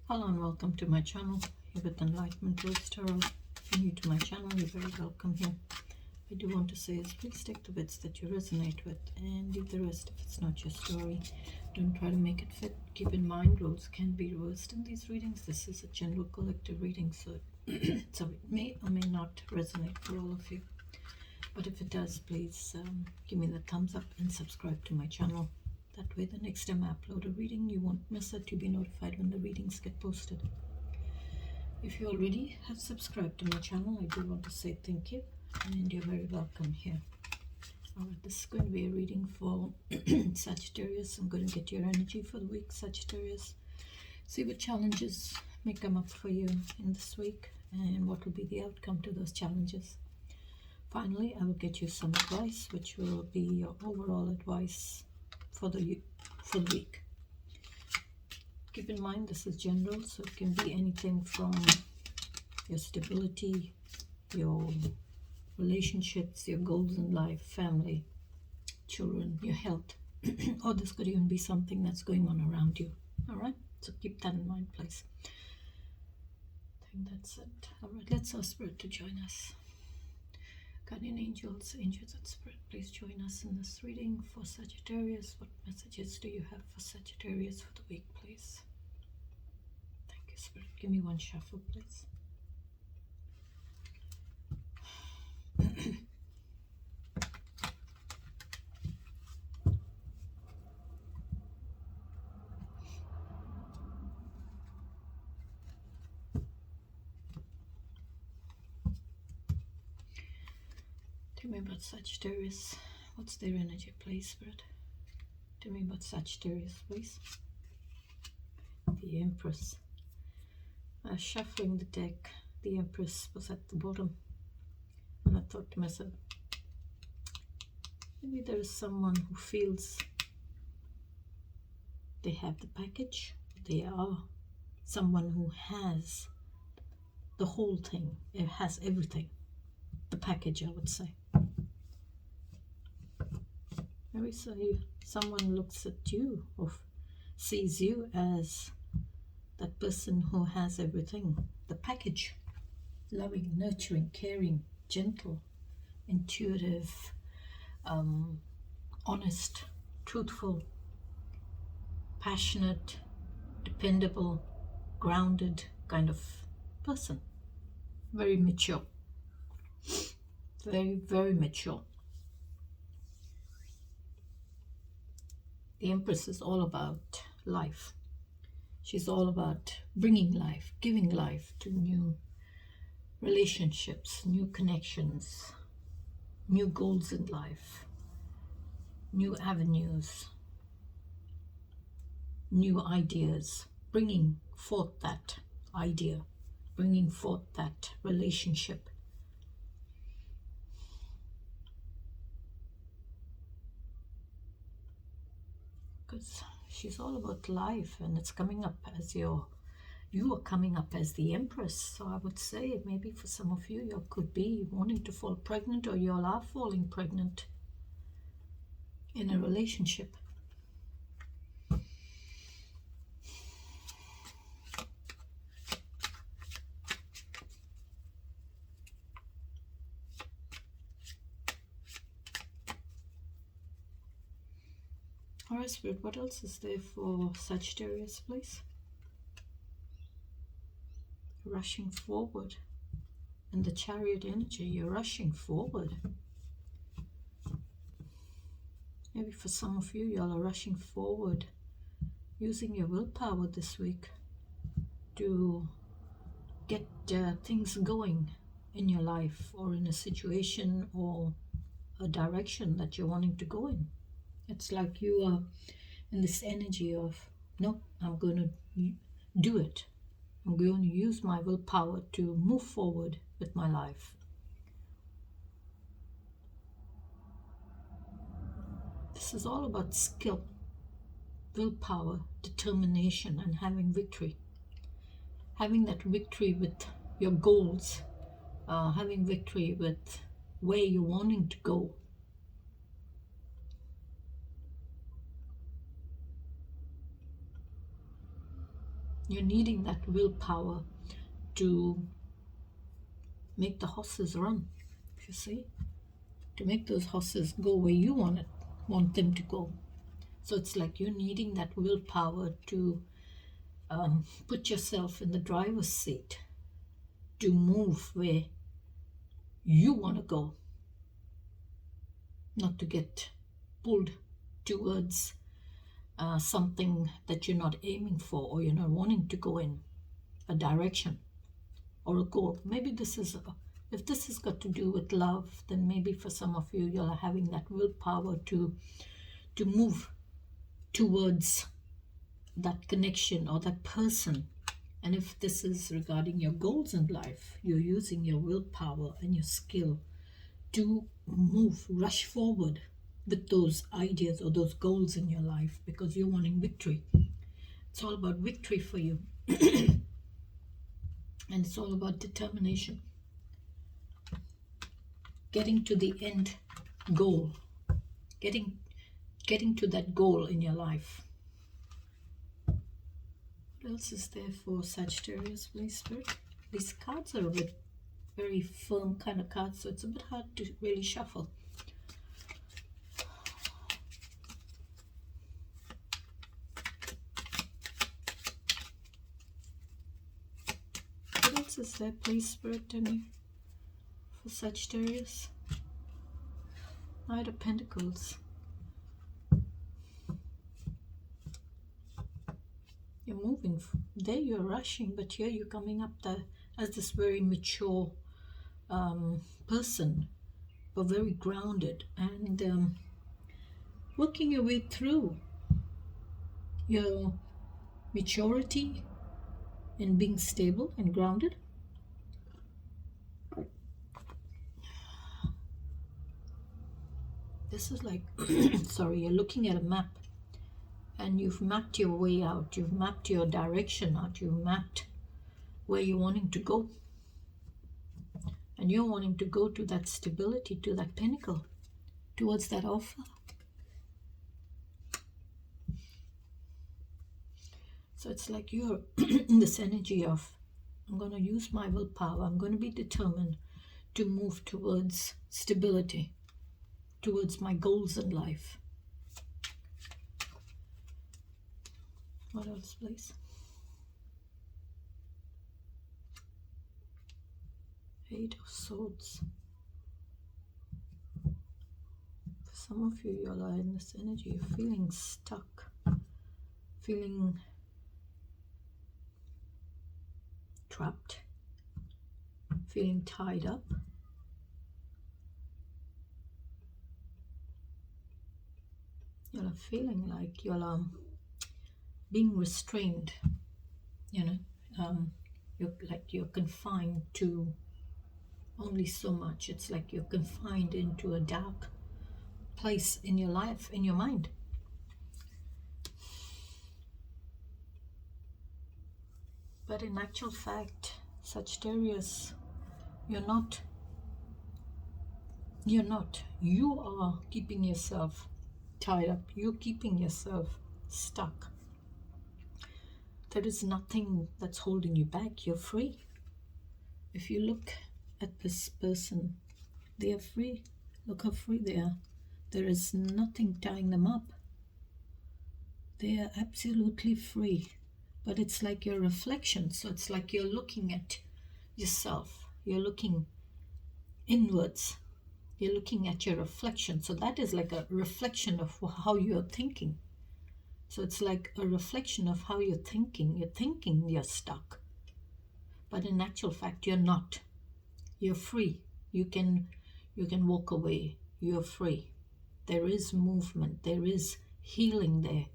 Hello and welcome to my channel here with Enlightenment Rose Tarot. If you're new to my channel, you're very welcome here. I do want to say is please take the bits that you resonate with and leave the rest if it's not your story. Don't try to make it fit. Keep in mind roles can be reversed in these readings. This is a general collective reading, so so it may or may not resonate for all of you. But if it does, please give me the thumbs up and subscribe to my channel. That way the next time I upload a reading, you won't miss it. You'll be notified when the readings get posted. If you already have subscribed to my channel, I do want to say thank you and you're very welcome here. Alright, this is going to be a reading for Sagittarius. I'm going to get your energy for the week, Sagittarius. See what challenges may come up for you in this week and what will be the outcome to those challenges. Finally, I will get you some advice, which will be your overall advice for the week. Keep in mind this is general, so it can be anything from your stability, your relationships, your goals in life, family, children, your health, or this could even be something that's going on around you. All right, so keep that in mind, please. I think that's it. All right, let's ask Spirit to join us. Guardian angels, angels and Spirit, please join us in this reading for Sagittarius. What messages do you have for Sagittarius for the week, please? Thank you, Spirit. Give me one shuffle, please. Tell me about Sagittarius. What's their energy, please, Spirit? Tell me about Sagittarius, please. The Empress. Shuffling the deck, the Empress was at the bottom. And I thought to myself, maybe there is someone who feels they have the package. They are someone who has the whole thing. It has everything. The package, I would say. Maybe someone looks at you or sees you as that person who has everything. The package. Loving, nurturing, caring, gentle, intuitive, honest, truthful, passionate, dependable, grounded kind of person. Very mature. Very, very mature. The Empress is all about life. She's all about bringing life, giving life to new relationships, new connections, new goals in life, new avenues, new ideas, bringing forth that idea, bringing forth that relationship. Because she's all about life, and it's coming up as you are coming up as the Empress. So I would say maybe for some of you, you could be wanting to fall pregnant, or you all are falling pregnant in a relationship. Alright, Spirit, what else is there for Sagittarius, please? Rushing forward. In the Chariot energy, you're rushing forward. Maybe for some of you, y'all are rushing forward, using your willpower this week to get things going in your life, or in a situation or a direction that you're wanting to go in. It's like you are in this energy of, no, I'm going to do it. I'm going to use my willpower to move forward with my life. This is all about skill, willpower, determination, and having victory. Having that victory with your goals, having victory with where you're wanting to go. You're needing that willpower to make the horses run, you see, to make those horses go where you want them to go. So it's like you're needing that willpower to put yourself in the driver's seat, to move where you want to go, not to get pulled towards something that you're not aiming for, or you're not wanting to go in a direction or a goal. Maybe if this has got to do with love, then maybe for some of you, you're having that willpower to move towards that connection or that person. And if this is regarding your goals in life, you're using your willpower and your skill to move, rush forward with those ideas or those goals in your life, because you're wanting victory. It's all about victory for you. And it's all about determination, getting to the end goal, getting to that goal in your life. What else is there for Sagittarius, please, Spirit? These cards are a bit very firm kind of cards, so it's a bit hard to really shuffle. What else is there, please, Spirit, to me for Sagittarius? Knight of Pentacles. You're moving. There you're rushing, but here you're coming up as this very mature person, but very grounded, and working your way through your maturity and being stable and grounded. This is like, sorry, you're looking at a map and you've mapped your way out, you've mapped your direction out, you've mapped where you're wanting to go. And you're wanting to go to that stability, to that pinnacle, towards that offer. So it's like you're in this energy of, I'm going to use my willpower, I'm going to be determined to move towards stability, towards my goals in life. What else, please? Eight of Swords. For some of you, you're in this energy, you're feeling stuck, feeling trapped, feeling tied up. You're feeling like you're being restrained, you're confined to only so much. It's like you're confined into a dark place in your life, in your mind. But in actual fact, Sagittarius, you're not. You are keeping yourself tied up. You're keeping yourself stuck. There is nothing that's holding you back. You're free. If you look at this person, they are free. Look how free they are. There is nothing tying them up. They are absolutely free. But it's like your reflection. So it's like you're looking at yourself. You're looking inwards. You're looking at your reflection. So that is like a reflection of how you're thinking. So it's like a reflection of how you're thinking. You're thinking you're stuck. But in actual fact, you're not. You're free. You can walk away. You're free. There is movement. There is healing there.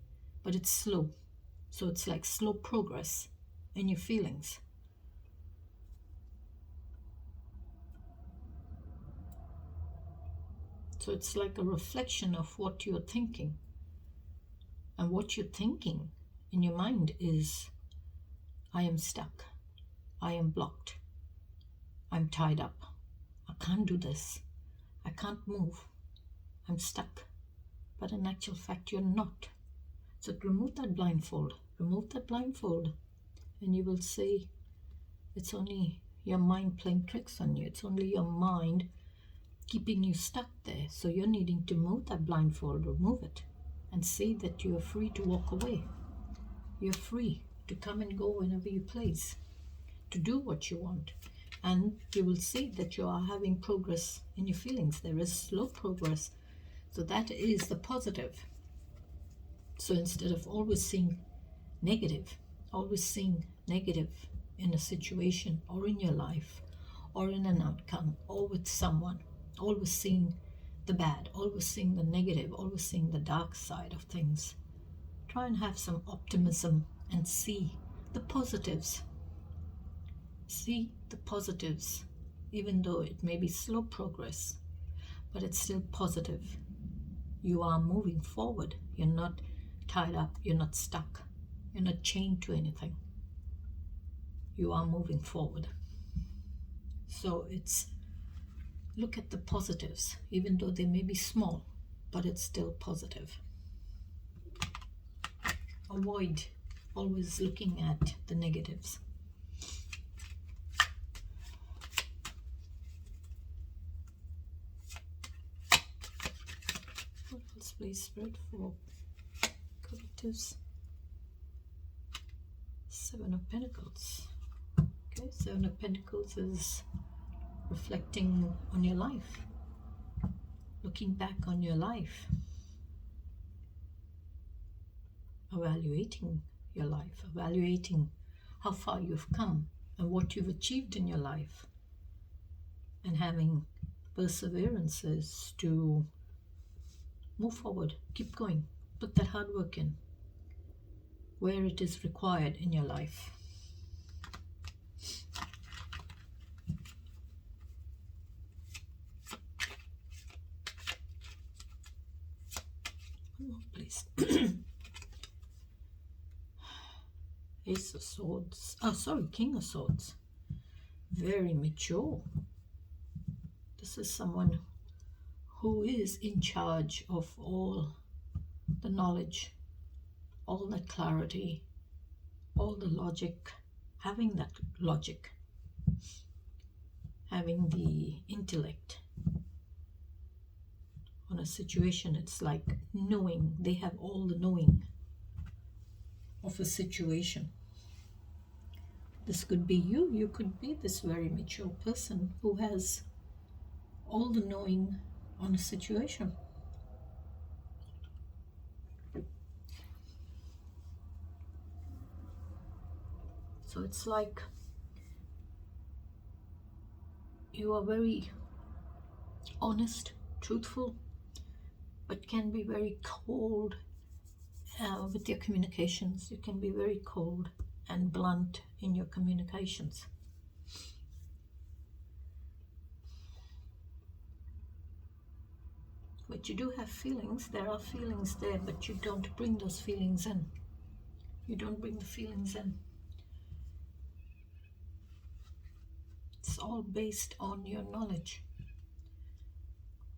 But it's slow. So it's like slow progress in your feelings. So it's like a reflection of what you're thinking. And what you're thinking in your mind is, I am stuck. I am blocked. I'm tied up. I can't do this. I can't move. I'm stuck. But in actual fact, you're not. So remove that blindfold. Remove that blindfold and you will see it's only your mind playing tricks on you. It's only your mind keeping you stuck there. So you're needing to move that blindfold, remove it, and see that you are free to walk away. You're free to come and go whenever you please, to do what you want. And you will see that you are having progress in your feelings. There is slow progress. So that is the positive. So instead of always seeing negative in a situation or in your life or in an outcome or with someone, always seeing the bad, always seeing the negative, always seeing the dark side of things, try and have some optimism and see the positives. See the positives, even though it may be slow progress, but it's still positive. You are moving forward. You're not tied up. You're not stuck. You're not chained to anything. You are moving forward. So it's look at the positives, even though they may be small, but it's still positive. Avoid always looking at the negatives. What else, please, Spirit, for collectives? Seven of Pentacles. Okay, Seven of Pentacles is reflecting on your life, looking back on your life, evaluating your life, evaluating how far you've come and what you've achieved in your life, and having perseverances to move forward, keep going, put that hard work in where it is required in your life. One more, please. Ace of Swords. Oh, sorry, King of Swords. Very mature. This is someone who is in charge of all the knowledge, all the clarity, all the logic, having that logic, having the intellect on a situation. It's like knowing. They have all the knowing of a situation. This could be you. You could be this very mature person who has all the knowing on a situation. So it's like you are very honest, truthful, but can be very cold with your communications. You can be very cold and blunt in your communications. But you do have feelings. There are feelings there, but you don't bring those feelings in. You don't bring the feelings in. It's all based on your knowledge.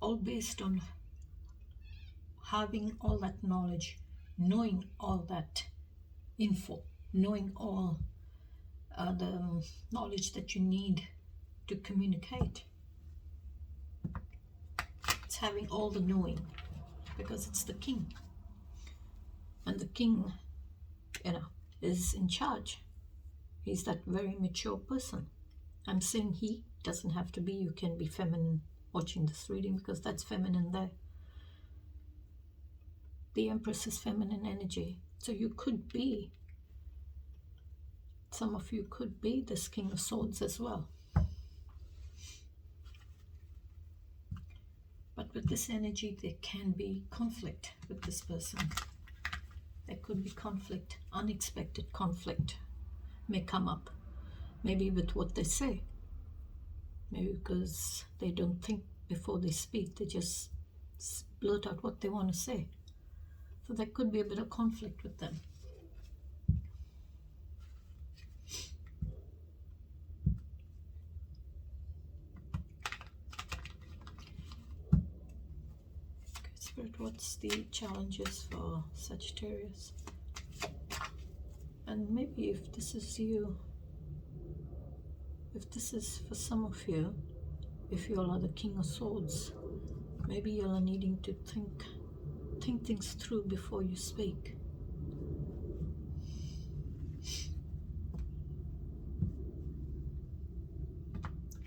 All based on having all that knowledge, knowing all that info, knowing all the knowledge that you need to communicate. It's having all the knowing, because it's the king. And the king, is in charge. He's that very mature person. I'm saying he, doesn't have to be. You can be feminine watching this reading, because that's feminine there. The Empress is feminine energy. So you could be, some of you could be this King of Swords as well. But with this energy, there can be conflict with this person. There could be conflict, unexpected conflict may come up. Maybe with what they say. Maybe because they don't think before they speak. They just blurt out what they want to say. So there could be a bit of conflict with them. Okay, Spirit, what's the challenges for Sagittarius? And maybe if this is you, if this is for some of you, if you all are the King of Swords, maybe you all are needing to think things through before you speak.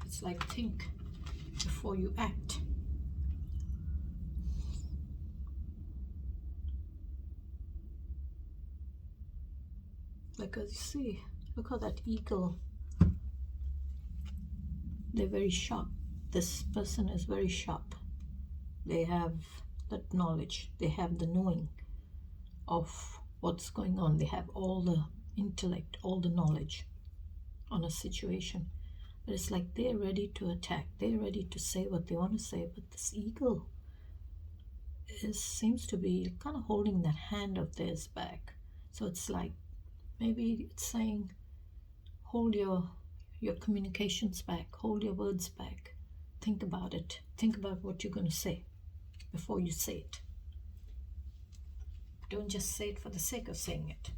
It's like think before you act. Like as you see, look how that eagle, they're very sharp. This person is very sharp. They have that knowledge. They have the knowing of what's going on. They have all the intellect, all the knowledge on a situation. But it's like they're ready to attack. They're ready to say what they want to say. But this eagle seems to be kind of holding that hand of theirs back. So it's like maybe it's saying, hold your communications back, hold your words back. Think about it. Think about what you're going to say before you say it. Don't just say it for the sake of saying it.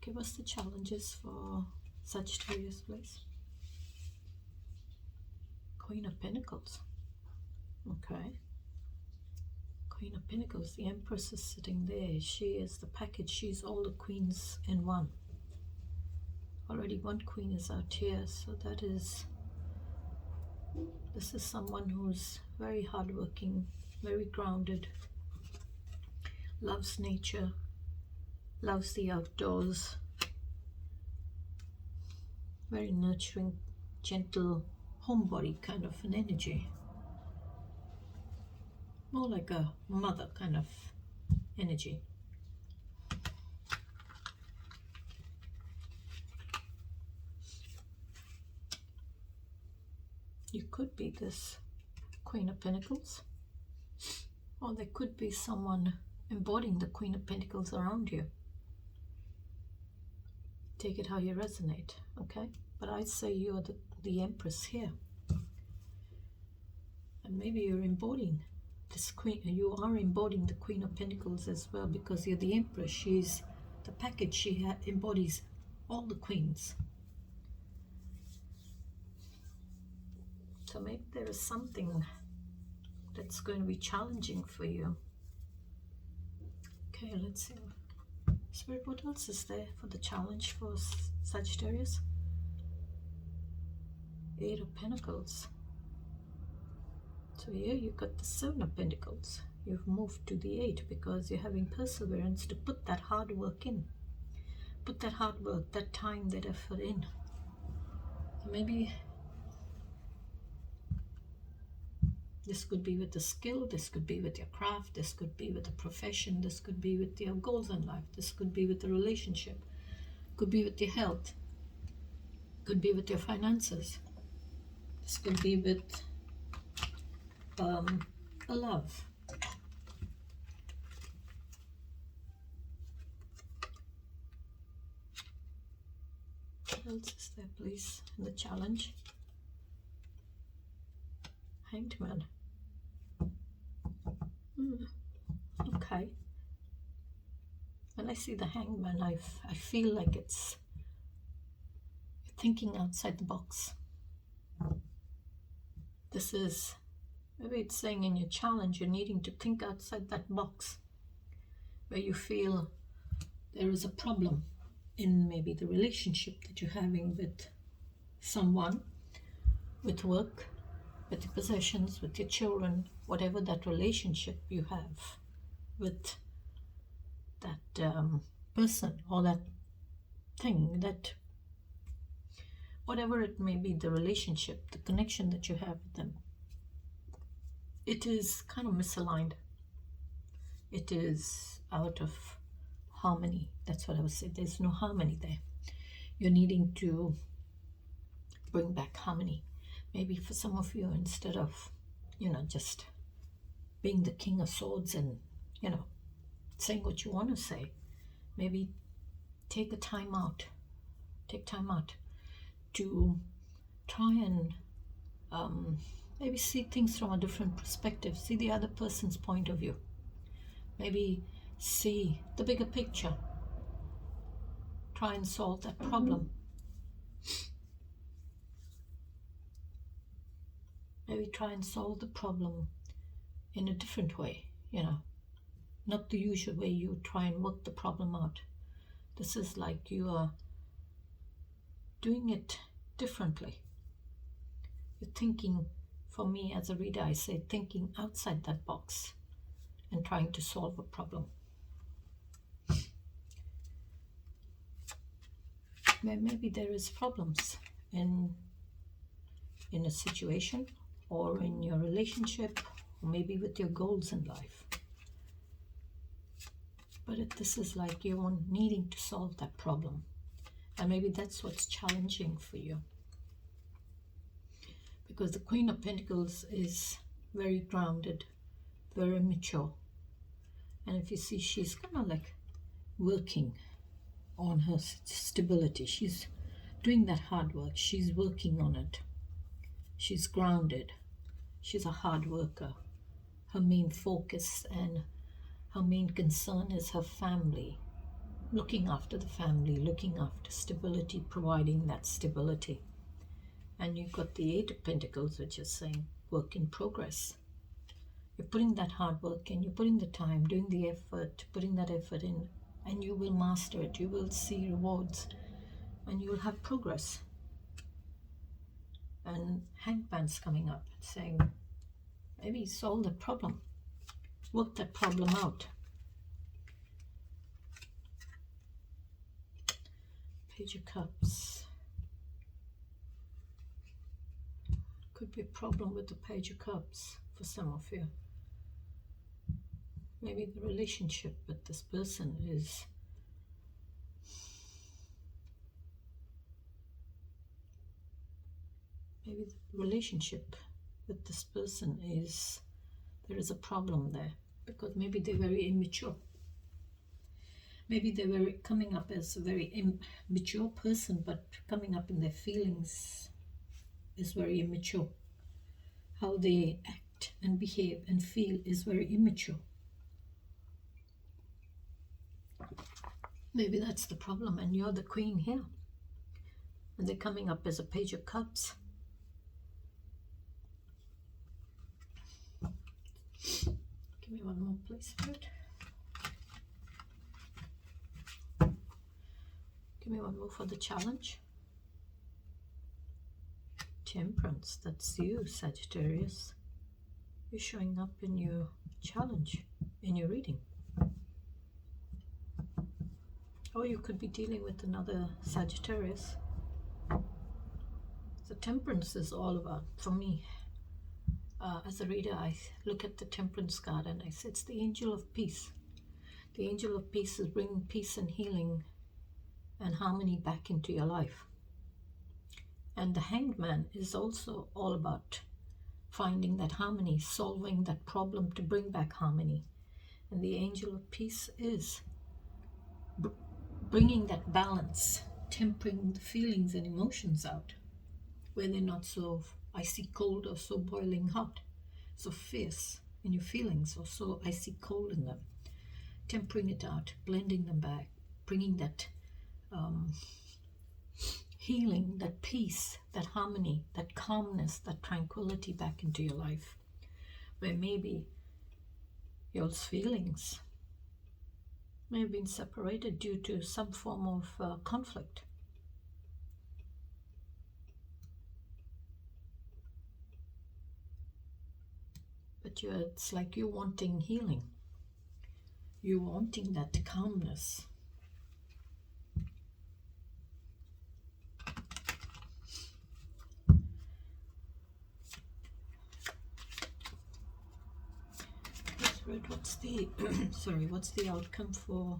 Give us the challenges for Sagittarius, please. Queen of Pentacles. Okay. Queen of Pentacles. The Empress is sitting there. She is the package. She's all the queens in one. Already one queen is out here. So that is... This is someone who's very hardworking, very grounded, loves nature, loves the outdoors, very nurturing, gentle, homebody kind of an energy. More like a mother kind of energy. You could be this Queen of Pentacles, or there could be someone embodying the Queen of Pentacles around you. Take it how you resonate, okay? But I'd say you're the Empress here. And maybe you're embodying this Queen, you are embodying the Queen of Pentacles as well, because you're the Empress. She's the package. She embodies all the queens. So maybe there is something that's going to be challenging for you. Okay, let's see. Spirit, what else is there for the challenge for Sagittarius? Eight of Pentacles. So here you've got the Seven of Pentacles. You've moved to the 8 because you're having perseverance to put that hard work in. Put that hard work, that time, that effort in. So maybe this could be with a skill, this could be with your craft, this could be with a profession, this could be with your goals in life, this could be with a relationship, could be with your health, could be with your finances, this could be with a love. What else is there, please, in the challenge? Hanged Man. Okay. When I see the Hanged Man, I feel like it's thinking outside the box. This is, maybe it's saying in your challenge, you're needing to think outside that box where you feel there is a problem in maybe the relationship that you're having with someone, with work, with your possessions, with your children, whatever that relationship you have with that person or that thing, that whatever it may be, the relationship, the connection that you have with them, it is kind of misaligned. It is out of harmony. That's what I would say. There's no harmony there. You're needing to bring back harmony. Maybe for some of you, instead of, just being the King of Swords and, saying what you want to say, maybe take a time out. Take time out to try and maybe see things from a different perspective. See the other person's point of view. Maybe see the bigger picture. Try and solve that problem. Maybe try and solve the problem in a different way, not the usual way you try and work the problem out. This is like you are doing it differently. You're thinking, for me as a reader, I say thinking outside that box and trying to solve a problem. Maybe there is problems in a situation or in your relationship, or maybe with your goals in life. But this is like you needing to solve that problem. And maybe that's what's challenging for you. Because the Queen of Pentacles is very grounded, very mature. And if you see, she's kind of like working on her stability. She's doing that hard work. She's working on it. She's grounded. She's a hard worker. Her main focus and her main concern is her family. Looking after the family, looking after stability, providing that stability. And you've got the Eight of Pentacles, which is saying work in progress. You're putting that hard work in, you're putting the time, doing the effort, putting that effort in, and you will master it. You will see rewards, and you will have progress. And Hangman's coming up, saying, maybe solve the problem. Work that problem out. Page of Cups. Could be a problem with the Page of Cups for some of you. Maybe the relationship with this person is there is a problem there, because maybe they're very immature. Maybe they're coming up as a very immature person, but coming up in their feelings is very immature. How they act and behave and feel is very immature. Maybe that's the problem, and you're the queen here. And they're coming up as a Page of Cups. Give me one more, please, Spirit. Give me one more for the challenge. Temperance, that's you, Sagittarius. You're showing up in your challenge, in your reading. Or you could be dealing with another Sagittarius. So Temperance is all about, for me, as a reader, I look at the Temperance card and I say it's the Angel of Peace. The Angel of Peace is bringing peace and healing and harmony back into your life. And the Hanged Man is also all about finding that harmony, solving that problem to bring back harmony. And the Angel of Peace is bringing that balance, tempering the feelings and emotions out, where they're not so icy cold or so boiling hot, so fierce in your feelings, or so icy cold in them. Tempering it out, blending them back, bringing that healing, that peace, that harmony, that calmness, that tranquility back into your life, where maybe your feelings may have been separated due to some form of conflict. But it's like you're wanting healing. You're wanting that calmness. What's the outcome for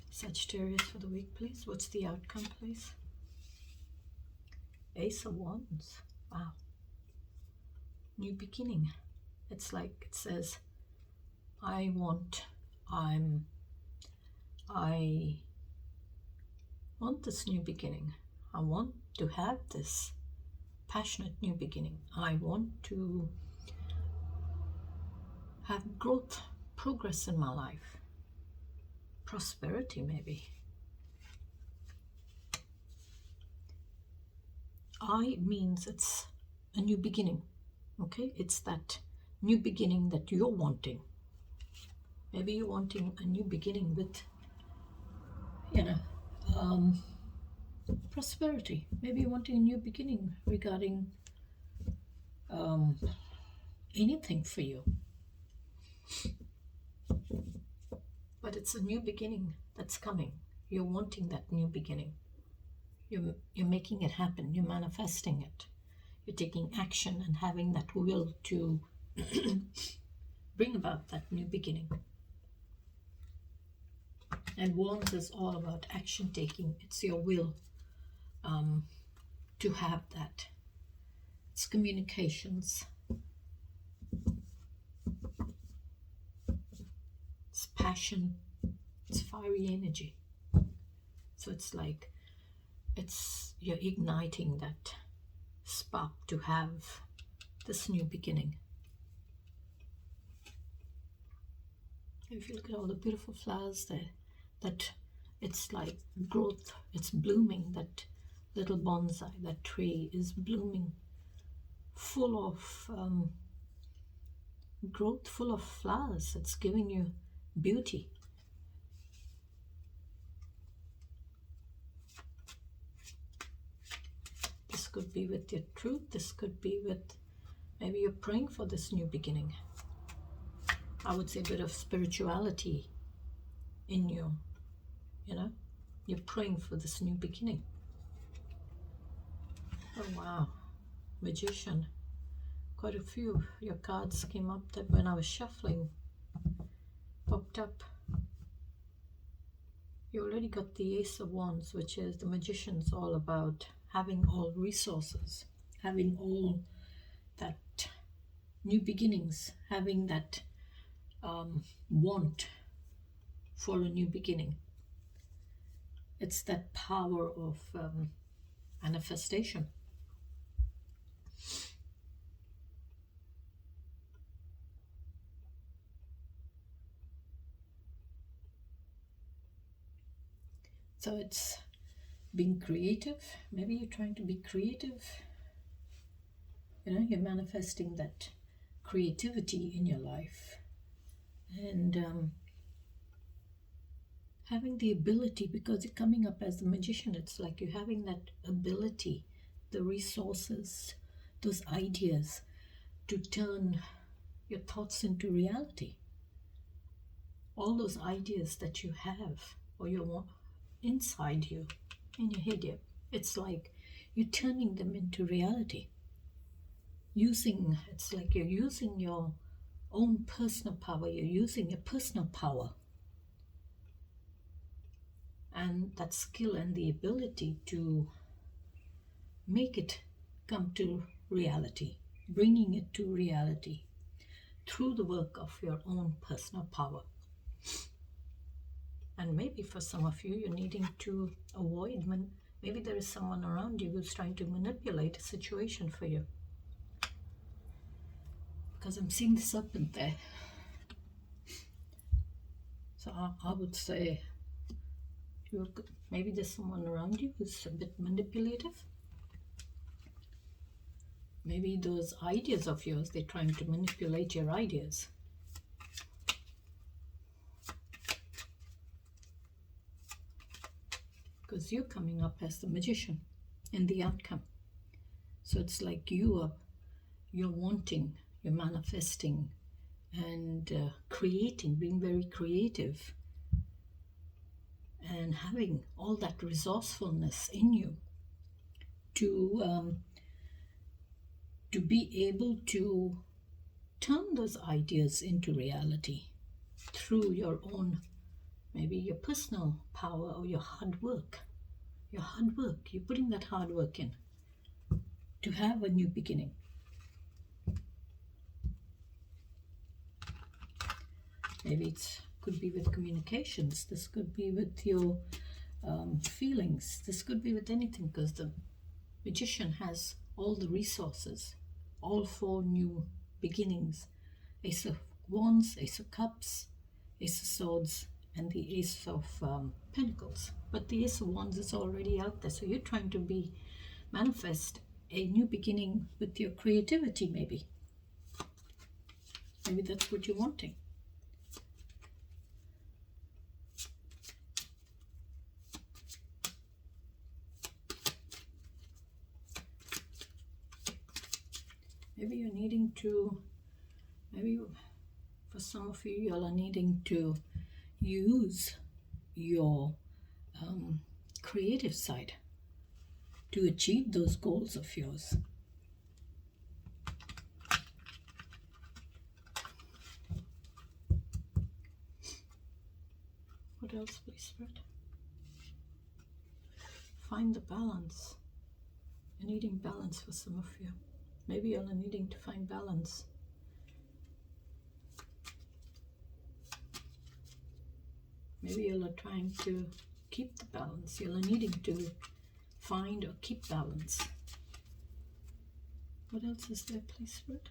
Sagittarius for the week, please? What's the outcome, please? Ace of Wands. Wow. New beginning. It's like it says, I want this new beginning. I want to have this passionate new beginning. I want to have growth progress in my life, prosperity maybe. I means it's a new beginning, okay? It's that new beginning that you're wanting. Maybe you're wanting a new beginning with, prosperity. Maybe you're wanting a new beginning regarding anything for you. But it's a new beginning that's coming. You're wanting that new beginning. You're making it happen. You're manifesting it. You're taking action and having that will to bring about that new beginning. And Wands is all about action taking. It's your will to have that. It's communications. It's passion. It's fiery energy. So it's like you're igniting that spark to have this new beginning. If you look at all the beautiful flowers there, that it's like growth, it's blooming, that little bonsai, that tree is blooming, full of growth, full of flowers. It's giving you beauty. This could be with your truth. This could be with, maybe you're praying for this new beginning. I would say a bit of spirituality in you, You're praying for this new beginning. Oh, wow. Magician. Quite a few of your cards came up that when I was shuffling, popped up. You already got the Ace of Wands, which is the Magician's all about having all resources, having all that new beginnings, having that want for a new beginning. It's that power of manifestation. So it's being creative. Maybe you're trying to be creative. You're manifesting that creativity in your life. And having the ability, because you're coming up as the Magician, it's like you're having that ability, the resources, those ideas to turn your thoughts into reality. All those ideas that you have or you want inside you, in your head, it's like you're turning them into reality. It's like you're using your own personal power. You're using your personal power and that skill and the ability to make it come to reality, bringing it to reality through the work of your own personal power. And maybe for some of you, you're needing to avoid, maybe there is someone around you who's trying to manipulate a situation for you. Because I'm seeing the serpent there. So I would say, maybe there's someone around you who's a bit manipulative. Maybe those ideas of yours, they're trying to manipulate your ideas. Because you're coming up as the Magician in the outcome. So it's like you're wanting, you're manifesting and creating, being very creative and having all that resourcefulness in you to be able to turn those ideas into reality through your own, maybe your personal power or your hard work. You're putting that hard work in to have a new beginning. Maybe it could be with communications. This could be with your feelings. This could be with anything, because the Magician has all the resources, all 4 new beginnings. Ace of Wands, Ace of Cups, Ace of Swords and the Ace of Pentacles. But the Ace of Wands is already out there. So you're trying to manifest a new beginning with your creativity, maybe. Maybe that's what you're wanting. Maybe you're needing to, for some of you, you are needing to use your creative side to achieve those goals of yours. What else, please, Spirit? Find the balance. You're needing balance for some of you. Maybe you're needing to find balance. Maybe you're trying to keep the balance. You're needing to find or keep balance. What else is there, please, Spirit?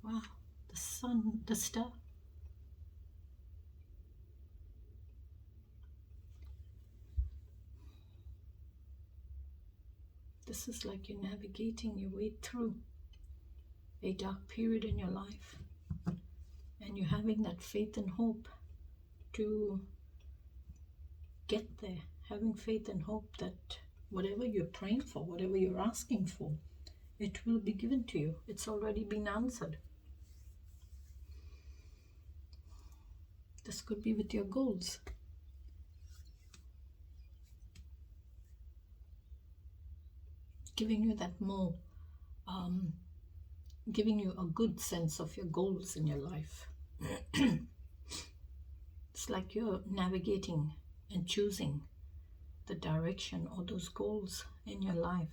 Wow, the sun, the star. This is like you're navigating your way through a dark period in your life. And you're having that faith and hope to get there. Having faith and hope that whatever you're praying for, whatever you're asking for, it will be given to you. It's already been answered. This could be with your goals. Giving you that more, giving you a good sense of your goals in your life. It's like you're navigating and choosing the direction or those goals in your life.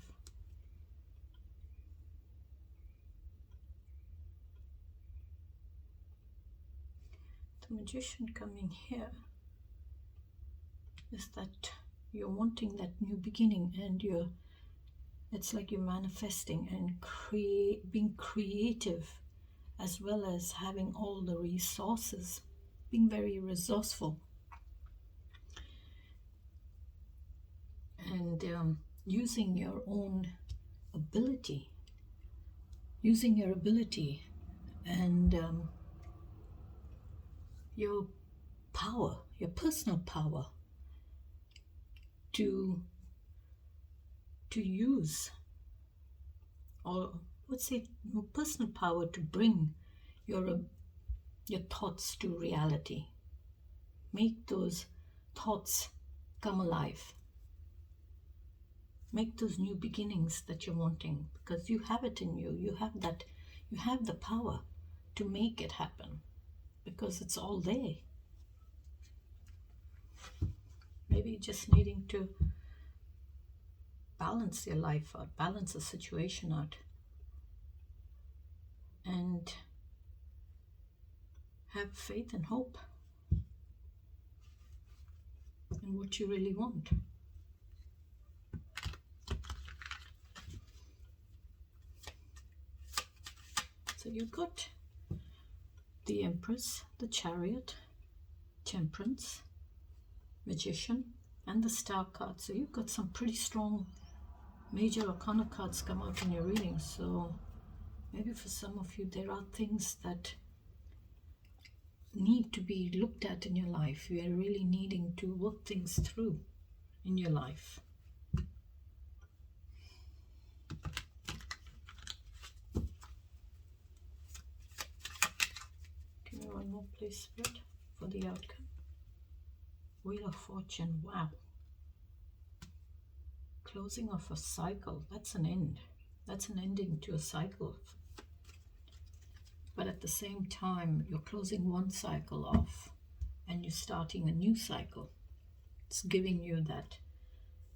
The Magician coming here is that you're wanting that new beginning, and it's like you're manifesting and being creative, as well as having all the resources, being very resourceful, and using your own ability, and your power, your personal power, to use, or let's say your personal power to bring your thoughts to reality. Make those thoughts come alive. Make those new beginnings that you're wanting, because you have it in you. You have the power to make it happen, because it's all there. Maybe you're just needing to balance your life out, balance the situation out, and have faith and hope in what you really want. So you've got the Empress, the Chariot, Temperance, Magician, and the Star card. So you've got some pretty strong major arcana cards come out in your reading. So maybe for some of you, there are things that need to be looked at in your life. You are really needing to work things through in your life. Give me one more, please, Spirit, for the outcome. Wheel of Fortune. Wow. Closing of a cycle. That's an end. That's an ending to a cycle. But at the same time, you're closing one cycle off and you're starting a new cycle. It's giving you that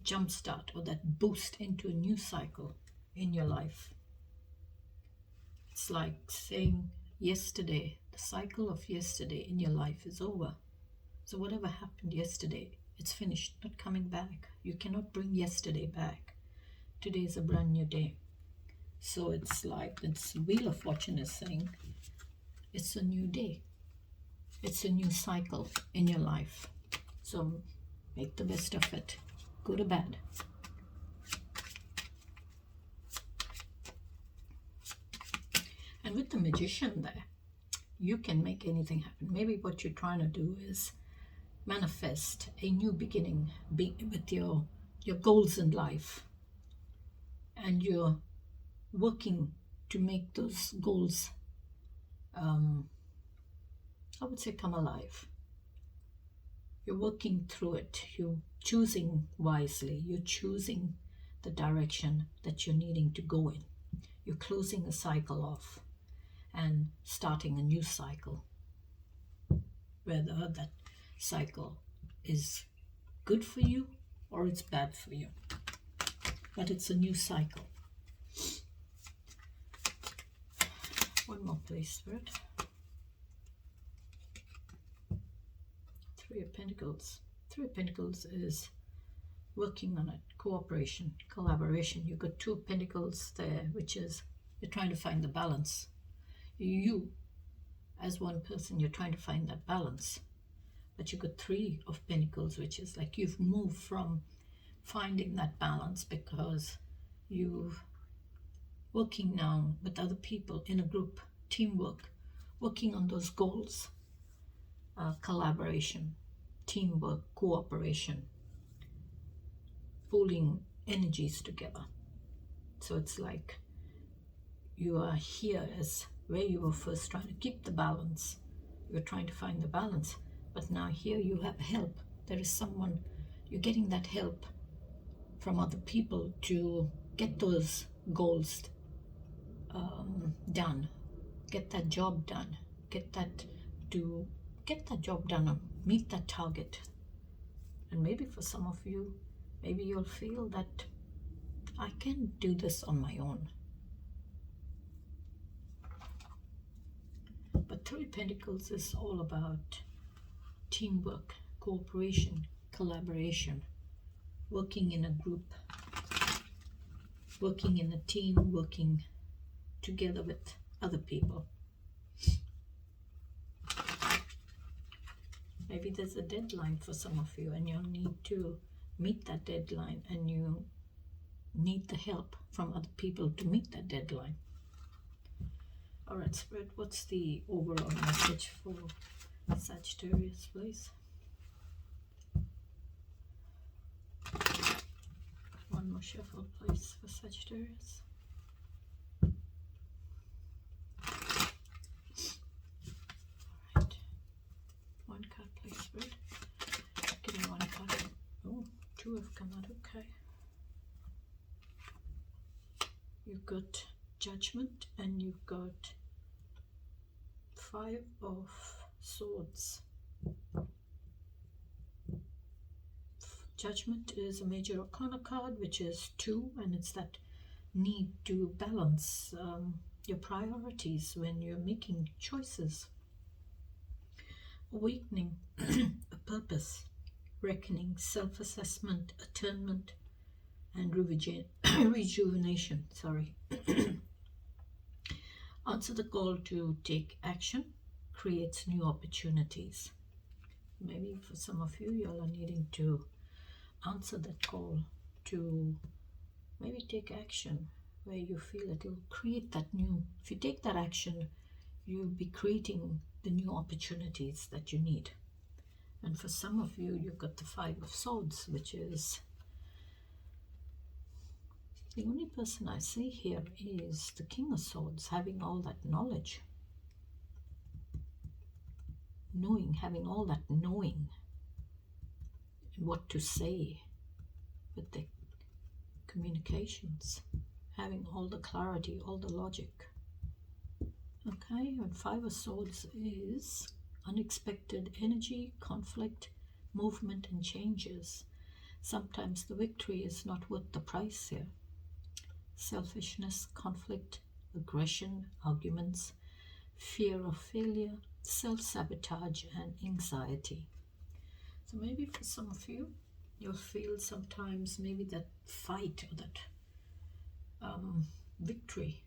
jump start or that boost into a new cycle in your life. It's like saying yesterday, the cycle of yesterday in your life is over. So whatever happened yesterday, it's finished, not coming back. You cannot bring yesterday back. Today is a brand new day. So it's like this Wheel of Fortune is saying, it's a new day. It's a new cycle in your life. So make the best of it, good or bad. And with the Magician there, you can make anything happen. Maybe what you're trying to do is manifest a new beginning with your goals in life. And you're working to make those goals, I would say, come alive. You're working through it. You're choosing wisely. You're choosing the direction that you're needing to go in. You're closing a cycle off and starting a new cycle. Whether that cycle is good for you or it's bad for you. But it's a new cycle. One more, please, Spirit. Three of Pentacles. Three of Pentacles is working on it. Cooperation, collaboration. You've got Two of Pentacles there, which is you're trying to find the balance. You, as one person, you're trying to find that balance. But you've got Three of Pentacles, which is like you've moved from finding that balance because you're working now with other people in a group, teamwork, working on those goals, collaboration, teamwork, cooperation, pooling energies together. So it's like you are here as where you were first trying to keep the balance. You were trying to find the balance, but now here you have help. There is someone, you're getting that help from other people to get those goals done, get that job done, get that job done, or meet that target. And maybe for some of you, maybe you'll feel that I can do this on my own. But Three Pentacles is all about teamwork, cooperation, collaboration, working in a group, working in a team, working together with other people. Maybe there's a deadline for some of you and you'll need to meet that deadline, and you need the help from other people to meet that deadline. All right, Spirit, what's the overall message for Sagittarius, please? One more shuffle, please, for Sagittarius. All right. One card, please, Spirit. Give me one card. Oh, two have come out. Okay. You've got Judgment and you've got Five of Swords. Judgment is a major arcana card, which is 2, and it's that need to balance your priorities when you're making choices. Awakening, a purpose, reckoning, self-assessment, attunement, and rejuvenation. Sorry. Answer the call to take action creates new opportunities. Maybe for some of you, you are needing to answer that call to maybe take action where you feel it will create that new. If you take that action, you'll be creating the new opportunities that you need. And for some of you, you've got the Five of Swords, which is the only person I see here is the King of Swords, having all that knowledge, knowing, having all that knowing, what to say with the communications, having all the clarity, all the logic. Okay, and Five of Swords is unexpected energy, conflict, movement, and changes. Sometimes the victory is not worth the price here. Selfishness, conflict, aggression, arguments, fear of failure, self-sabotage, and anxiety. So maybe for some of you, you'll feel sometimes maybe that fight or that victory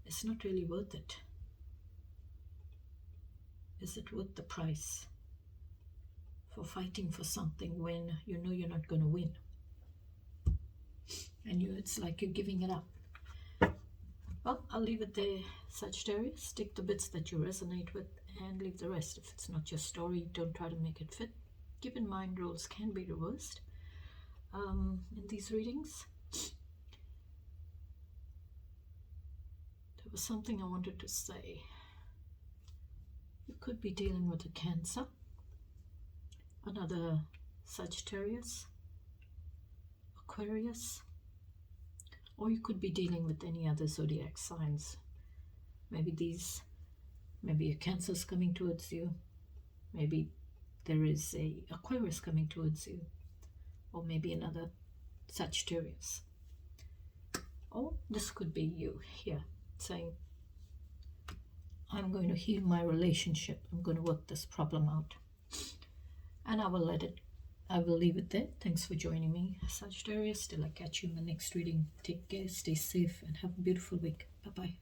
is not really worth it. Is it worth the price for fighting for something when you know you're not going to win? And it's like you're giving it up. Well, I'll leave it there, Sagittarius. Stick the bits that you resonate with and leave the rest. If it's not your story, don't try to make it fit. Keep in mind, roles can be reversed in these readings. There was something I wanted to say. You could be dealing with a Cancer, another Sagittarius, Aquarius, or you could be dealing with any other zodiac signs. Maybe a Cancer's coming towards you. Maybe there is a Aquarius coming towards you, or maybe another Sagittarius. Or this could be you here saying, I'm going to heal my relationship. I'm going to work this problem out. And I will leave it there. Thanks for joining me, Sagittarius. Till I catch you in the next reading. Take care, stay safe, and have a beautiful week. Bye-bye.